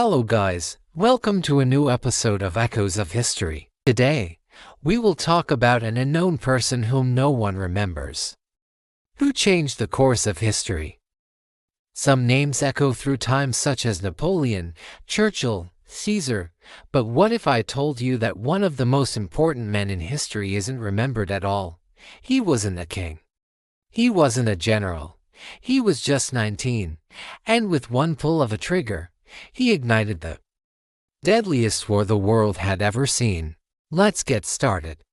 Hello guys, welcome to a new episode of Echoes of History. Today, we will talk about an unknown person whom no one remembers. Who changed the course of history? Some names echo through time such as Napoleon, Churchill, Caesar, but what if I told you that one of the most important men in history isn't remembered at all? He wasn't a king. He wasn't a general. He was just 19, and with one pull of a trigger, he ignited the deadliest war the world had ever seen. Let's get started.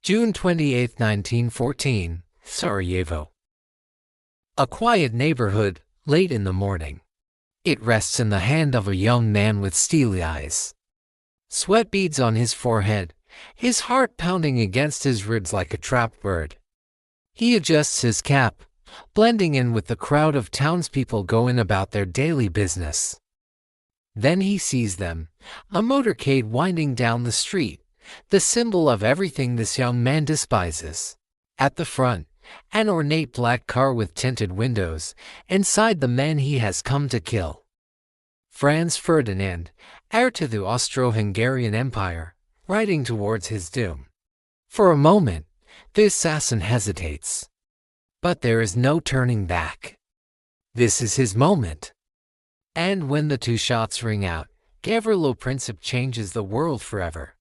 June 28, 1914, Sarajevo. A quiet neighborhood, late in the morning. It rests in the hand of a young man with steely eyes. Sweat beads on his forehead, his heart pounding against his ribs like a trapped bird. He adjusts his cap, blending in with the crowd of townspeople going about their daily business. Then he sees them, a motorcade winding down the street, the symbol of everything this young man despises. At the front, an ornate black car with tinted windows, inside the man he has come to kill. Franz Ferdinand, heir to the Austro-Hungarian Empire, riding towards his doom. For a moment, the assassin hesitates. But there is no turning back. This is his moment. And when the two shots ring out, Gavrilo Princip changes the world forever.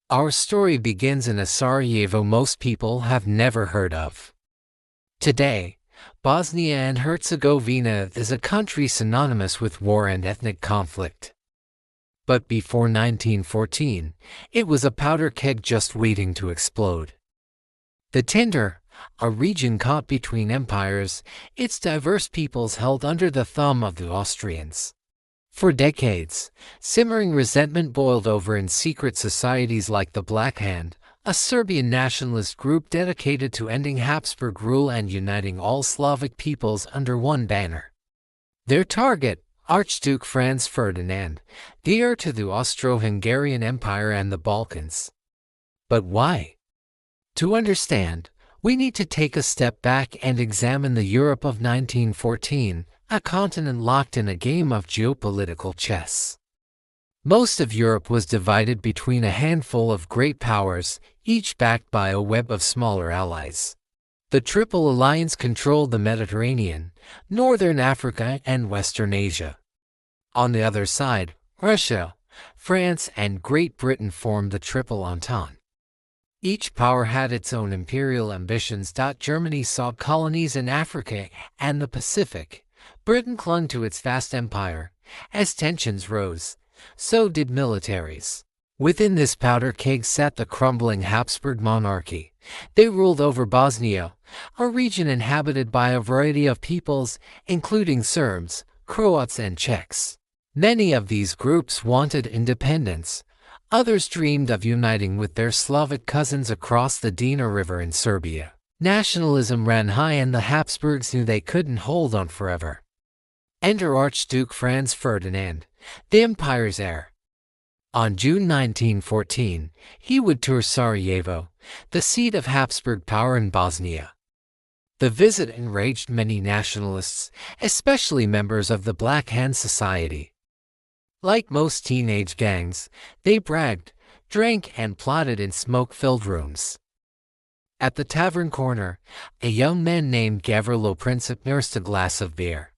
Our story begins in a Sarajevo most people have never heard of. Today, Bosnia and Herzegovina is a country synonymous with war and ethnic conflict. But before 1914, it was a powder keg just waiting to explode. The Tinder, a region caught between empires, its diverse peoples held under the thumb of the Austrians. For decades, simmering resentment boiled over in secret societies like the Black Hand, a Serbian nationalist group dedicated to ending Habsburg rule and uniting all Slavic peoples under one banner. Their target, Archduke Franz Ferdinand, the heir to the Austro-Hungarian Empire and the Balkans. But why? To understand, we need to take a step back and examine the Europe of 1914, a continent locked in a game of geopolitical chess. Most of Europe was divided between a handful of great powers, each backed by a web of smaller allies. The Triple Alliance controlled the Mediterranean, Northern Africa, and Western Asia. On the other side, Russia, France, and Great Britain formed the Triple Entente. Each power had its own imperial ambitions. Germany saw colonies in Africa and the Pacific. Britain clung to its vast empire. As tensions rose, so did militaries. Within this powder keg sat the crumbling Habsburg monarchy. They ruled over Bosnia, a region inhabited by a variety of peoples, including Serbs, Croats, and Czechs. Many of these groups wanted independence. Others dreamed of uniting with their Slavic cousins across the Drina River in Serbia. Nationalism ran high and the Habsburgs knew they couldn't hold on forever. Enter Archduke Franz Ferdinand, the empire's heir. On June 1914, he would tour Sarajevo, the seat of Habsburg power in Bosnia. The visit enraged many nationalists, especially members of the Black Hand Society. Like most teenage gangs, they bragged, drank, and plotted in smoke-filled rooms. At the tavern corner, a young man named Gavrilo Princip nursed a glass of beer.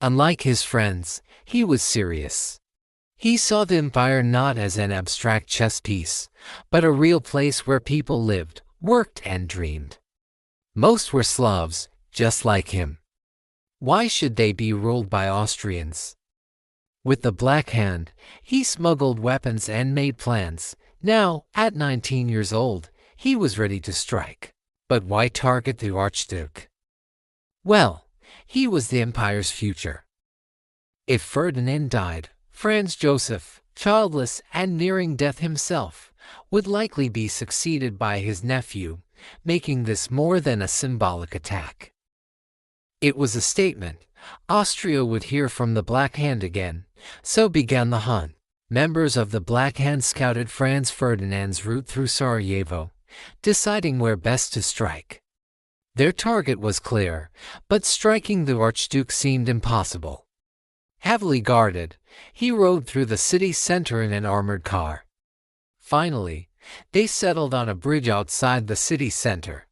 Unlike his friends, he was serious. He saw the empire not as an abstract chess piece, but a real place where people lived, worked, and dreamed. Most were Slavs, just like him. Why should they be ruled by Austrians? With the Black Hand, he smuggled weapons and made plans. Now, at 19 years old, he was ready to strike. But why target the Archduke? Well, he was the empire's future. If Ferdinand died, Franz Joseph, childless and nearing death himself, would likely be succeeded by his nephew, making this more than a symbolic attack. It was a statement. Austria would hear from the Black Hand again, so began the hunt. Members of the Black Hand scouted Franz Ferdinand's route through Sarajevo, deciding where best to strike. Their target was clear, but striking the Archduke seemed impossible. Heavily guarded, he rode through the city center in an armored car. Finally, they settled on a bridge outside the city center.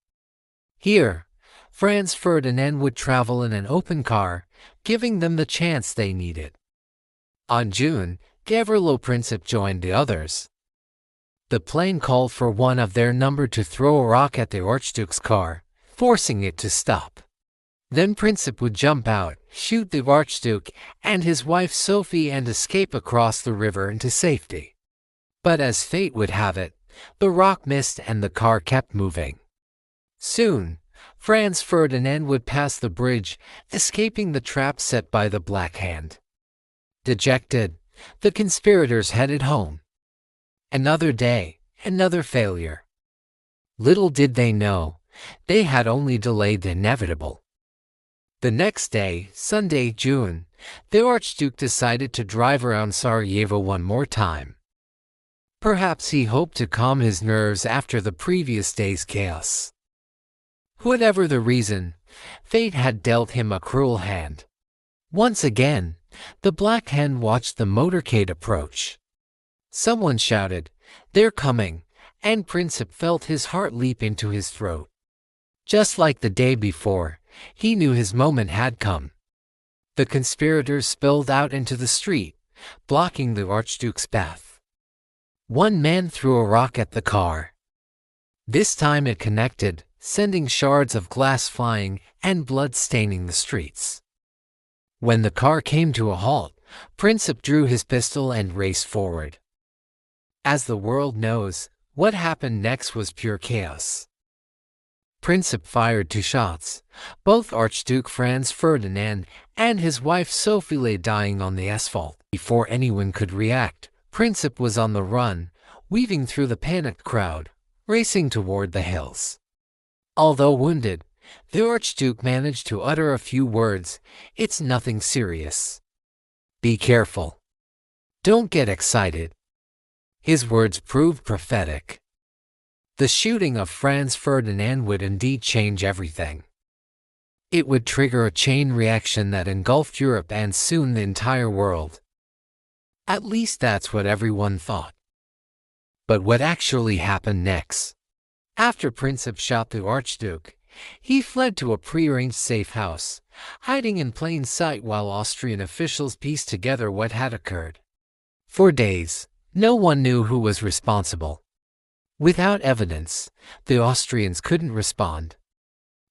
Here, Franz Ferdinand would travel in an open car, giving them the chance they needed. On June, Gavrilo Princip joined the others. The plane called for one of their number to throw a rock at the Archduke's car, forcing it to stop. Then Princip would jump out, shoot the Archduke and his wife Sophie and escape across the river into safety. But as fate would have it, the rock missed and the car kept moving. Soon, Franz Ferdinand would pass the bridge, escaping the trap set by the Black Hand. Dejected, the conspirators headed home. Another day, another failure. Little did they know, they had only delayed the inevitable. The next day, Sunday, June, the Archduke decided to drive around Sarajevo one more time. Perhaps he hoped to calm his nerves after the previous day's chaos. Whatever the reason, fate had dealt him a cruel hand. Once again, the Black Hand watched the motorcade approach. Someone shouted, "They're coming," and Princip felt his heart leap into his throat. Just like the day before, he knew his moment had come. The conspirators spilled out into the street, blocking the Archduke's path. One man threw a rock at the car. This time it connected, sending shards of glass flying and blood staining the streets. When the car came to a halt, Princip drew his pistol and raced forward. As the world knows, what happened next was pure chaos. Princip fired 2 shots. Both Archduke Franz Ferdinand and his wife Sophie lay dying on the asphalt. Before anyone could react, Princip was on the run, weaving through the panicked crowd, racing toward the hills. Although wounded, the Archduke managed to utter a few words. "It's nothing serious. Be careful. Don't get excited." His words proved prophetic. The shooting of Franz Ferdinand would indeed change everything. It would trigger a chain reaction that engulfed Europe and soon the entire world. At least that's what everyone thought. But what actually happened next? After Princip shot the Archduke, he fled to a prearranged safe house, hiding in plain sight while Austrian officials pieced together what had occurred. For days, no one knew who was responsible. Without evidence, the Austrians couldn't respond.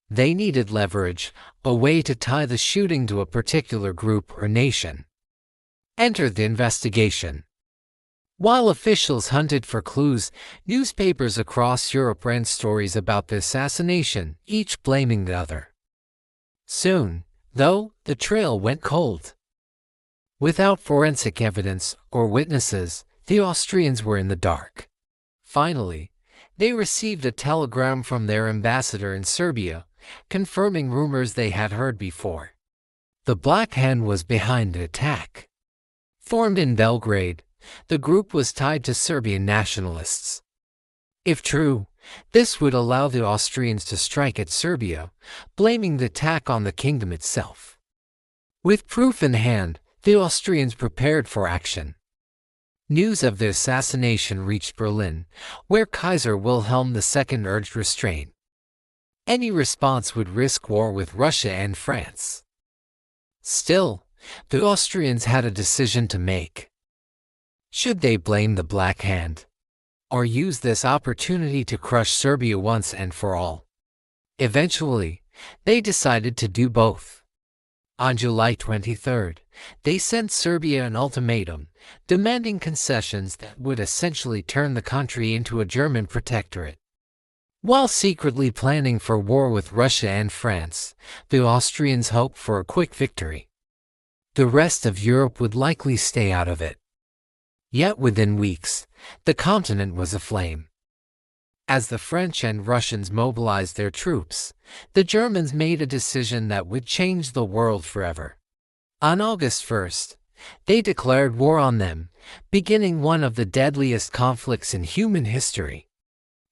They needed leverage, a way to tie the shooting to a particular group or nation. Enter the investigation. While officials hunted for clues, newspapers across Europe ran stories about the assassination, each blaming the other. Soon, though, the trail went cold. Without forensic evidence or witnesses, the Austrians were in the dark. Finally, they received a telegram from their ambassador in Serbia, confirming rumors they had heard before. The Black Hand was behind the attack. Formed in Belgrade, the group was tied to Serbian nationalists. If true, this would allow the Austrians to strike at Serbia, blaming the attack on the kingdom itself. With proof in hand, the Austrians prepared for action. News of the assassination reached Berlin, where Kaiser Wilhelm II urged restraint. Any response would risk war with Russia and France. Still, the Austrians had a decision to make. Should they blame the Black Hand, or use this opportunity to crush Serbia once and for all? Eventually, they decided to do both. On July 23, they sent Serbia an ultimatum, demanding concessions that would essentially turn the country into a German protectorate. While secretly planning for war with Russia and France, the Austrians hoped for a quick victory. The rest of Europe would likely stay out of it. Yet within weeks, the continent was aflame. As the French and Russians mobilized their troops, the Germans made a decision that would change the world forever. On August 1st, they declared war on them, beginning one of the deadliest conflicts in human history.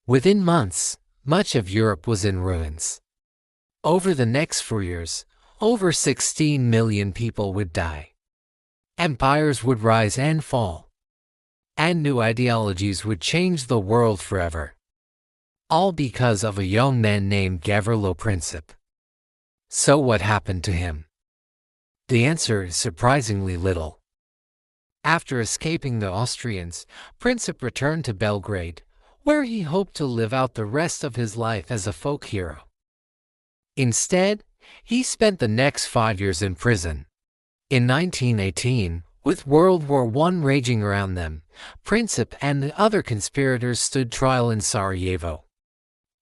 Within months, much of Europe was in ruins. Over the next 4 years, over 16 million people would die. Empires would rise and fall, and new ideologies would change the world forever. All because of a young man named Gavrilo Princip. So what happened to him? The answer is surprisingly little. After escaping the Austrians, Princip returned to Belgrade, where he hoped to live out the rest of his life as a folk hero. Instead, he spent the next 5 years in prison. In 1918, with World War I raging around them, Princip and the other conspirators stood trial in Sarajevo.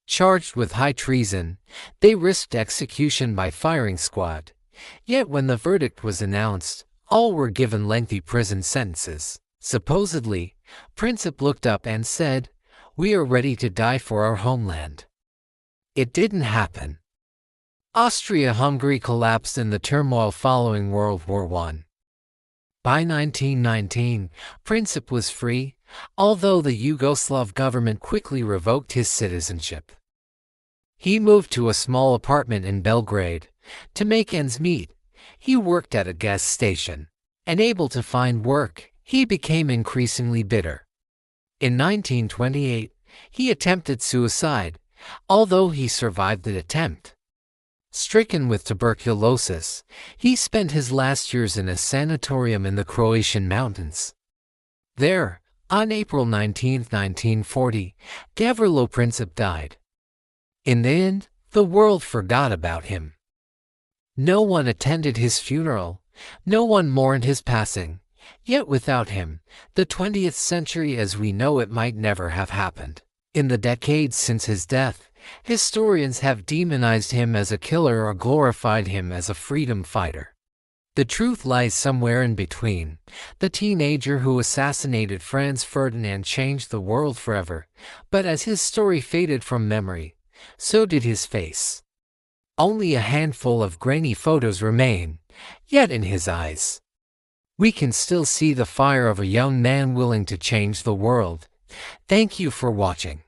Charged with high treason, they risked execution by firing squad. Yet when the verdict was announced, all were given lengthy prison sentences. Supposedly, Princip looked up and said, "We are ready to die for our homeland." It didn't happen. Austria-Hungary collapsed in the turmoil following World War I. By 1919, Princip was free, although the Yugoslav government quickly revoked his citizenship. He moved to a small apartment in Belgrade. To make ends meet, he worked at a gas station. Unable to find work, he became increasingly bitter. In 1928, he attempted suicide, although he survived the attempt. Stricken with tuberculosis, he spent his last years in a sanatorium in the Croatian mountains. There, on April 19, 1940, Gavrilo Princip died. In the end, the world forgot about him. No one attended his funeral, no one mourned his passing, yet without him, the 20th century as we know it might never have happened. In the decades since his death, historians have demonized him as a killer or glorified him as a freedom fighter. The truth lies somewhere in between. The teenager who assassinated Franz Ferdinand changed the world forever, but as his story faded from memory, so did his face. Only a handful of grainy photos remain, yet in his eyes, we can still see the fire of a young man willing to change the world. Thank you for watching.